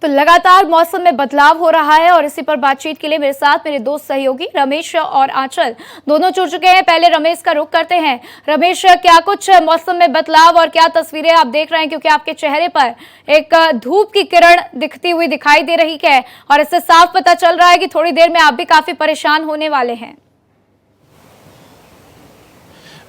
तो लगातार मौसम में बदलाव हो रहा है और इसी पर बातचीत के लिए मेरे साथ मेरे दो सहयोगी रमेश और आंचल दोनों जुड़ चुके हैं। पहले रमेश का रुख करते हैं। रमेश, क्या कुछ मौसम में बदलाव और क्या तस्वीरें आप देख रहे हैं, क्योंकि आपके चेहरे पर एक धूप की किरण दिखती हुई दिखाई दे रही है और इससे साफ पता चल रहा है कि थोड़ी देर में आप भी काफी परेशान होने वाले हैं।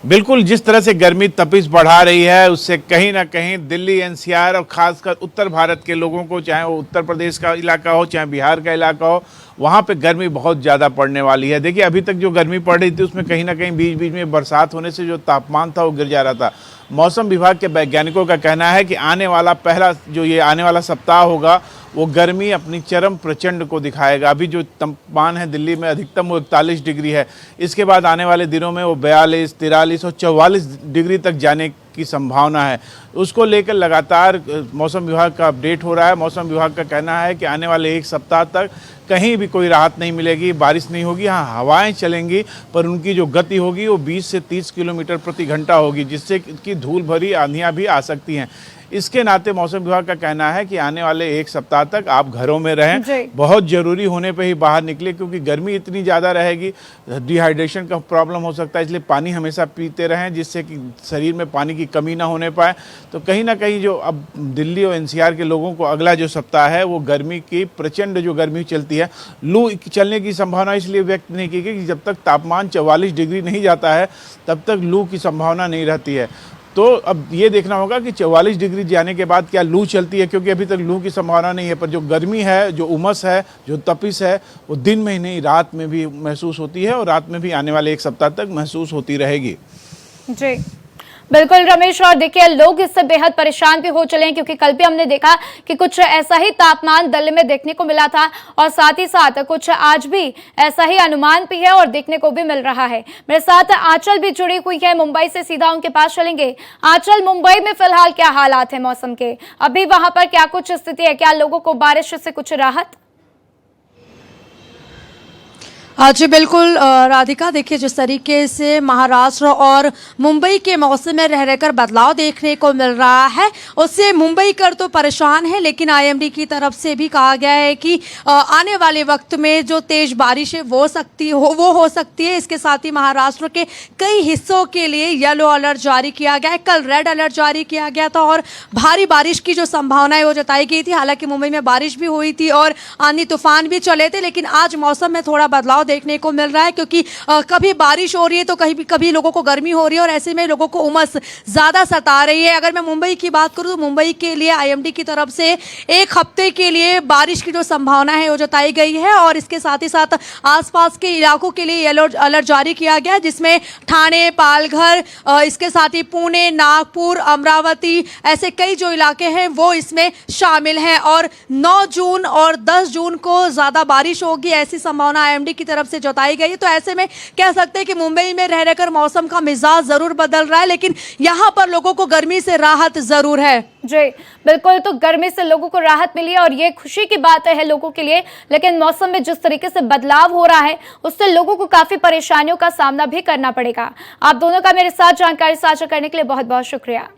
बिल्कुल, जिस तरह से गर्मी तपिश बढ़ा रही है उससे कहीं ना कहीं दिल्ली एनसीआर और खासकर उत्तर भारत के लोगों को, चाहे वो उत्तर प्रदेश का इलाका हो चाहे बिहार का इलाका हो, वहाँ पे गर्मी बहुत ज़्यादा पड़ने वाली है। देखिए, अभी तक जो गर्मी पड़ रही थी उसमें कहीं ना कहीं बीच बीच में बरसात होने से जो तापमान था वो गिर जा रहा था। मौसम विभाग के वैज्ञानिकों का कहना है कि आने वाला सप्ताह होगा वो गर्मी अपनी चरम प्रचंड को दिखाएगा। अभी जो तापमान है दिल्ली में अधिकतम वो 41 डिग्री है। इसके बाद आने वाले दिनों में वो 42, 43 और 44 डिग्री तक जाने की संभावना है। उसको लेकर लगातार मौसम विभाग का अपडेट हो रहा है। मौसम विभाग का कहना है कि आने वाले एक सप्ताह तक कहीं भी कोई राहत नहीं मिलेगी, बारिश नहीं होगी। हाँ, हवाएं चलेंगी पर उनकी जो गति होगी वो 20 से 30 किलोमीटर प्रति घंटा होगी, जिससे कि धूल भरी आंधियां भी आ सकती हैं। इसके नाते मौसम विभाग का कहना है कि आने वाले एक सप्ताह तक आप घरों में रहें, बहुत जरूरी होने पे ही बाहर निकले, क्योंकि गर्मी इतनी ज़्यादा रहेगी, डिहाइड्रेशन का प्रॉब्लम हो सकता है। इसलिए पानी हमेशा पीते रहें, जिससे कि शरीर में पानी की कमी ना होने पाए। तो कहीं ना कहीं जो अब दिल्ली और एनसीआर के लोगों को अगला जो सप्ताह है वो गर्मी की प्रचंड जो गर्मी चलती है, लू चलने की संभावना इसलिए व्यक्त नहीं की गई कि जब तक तापमान 44 डिग्री नहीं जाता है तब तक लू की संभावना नहीं रहती है। तो अब ये देखना होगा कि 44 डिग्री जाने के बाद क्या लू चलती है, क्योंकि अभी तक लू की संभावना नहीं है। पर जो गर्मी है, जो उमस है, जो तपिश है, वो दिन में ही नहीं रात में भी महसूस होती है और रात में भी आने वाले एक सप्ताह तक महसूस होती रहेगी। जी बिल्कुल रमेश, और देखिए लोग इससे बेहद परेशान भी हो चले हैं, क्योंकि कल भी हमने देखा कि कुछ ऐसा ही तापमान दिल्ली में देखने को मिला था और साथ ही साथ कुछ आज भी ऐसा ही अनुमान भी है और देखने को भी मिल रहा है। मेरे साथ आंचल भी जुड़ी हुई है मुंबई से, सीधा उनके पास चलेंगे। आंचल, मुंबई में फिलहाल क्या हालात है मौसम के, अभी वहां पर क्या कुछ स्थिति है, क्या लोगों को बारिश से कुछ राहत? जी बिल्कुल राधिका, देखिए जिस तरीके से महाराष्ट्र और मुंबई के मौसम में रह रहकर बदलाव देखने को मिल रहा है, उससे मुंबई कर तो परेशान है, लेकिन आईएमडी की तरफ से भी कहा गया है कि आने वाले वक्त में जो तेज बारिश है वो हो सकती है। इसके साथ ही महाराष्ट्र के कई हिस्सों के लिए येलो अलर्ट जारी किया गया है। कल रेड अलर्ट जारी किया गया था और भारी बारिश की जो संभावना है वो जताई गई थी। हालांकि मुंबई में बारिश भी हुई थी और आंधी तूफान भी चले थे, लेकिन आज मौसम में थोड़ा बदलाव देखने को मिल रहा है, क्योंकि कभी बारिश हो रही है तो कभी लोगों को गर्मी हो रही है और ऐसे में लोगों को उमस ज्यादा सता रही है। अगर मैं मुंबई की बात करूं तो मुंबई के लिए आईएमडी की तरफ से एक हफ्ते के लिए बारिश की जो संभावना है वो जताई गई है और इसके साथ ही साथ आसपास के इलाकों के लिए येलो अलर्ट जारी किया गया, जिसमें ठाणे, पालघर, इसके साथ ही पुणे, नागपुर, अमरावती, ऐसे कई जो इलाके हैं वो इसमें शामिल हैं। और 9 जून और 10 जून को ज्यादा बारिश होगी ऐसी संभावना आईएमडी की तरफ से जताई गई है। तो ऐसे में कह सकते हैं कि मुंबई में रह रहकर मौसम का मिजाज जरूर बदल रहा है, लेकिन यहां पर लोगों को गर्मी से राहत जरूर है। जी बिल्कुल, तो गर्मी से लोगों को राहत मिली है और ये खुशी की बात है लोगों के लिए, लेकिन मौसम में जिस तरीके से बदलाव हो रहा है उससे लोगों को काफी परेशानियों का सामना भी करना पड़ेगा। आप दोनों का मेरे साथ जानकारी साझा करने के लिए बहुत बहुत शुक्रिया।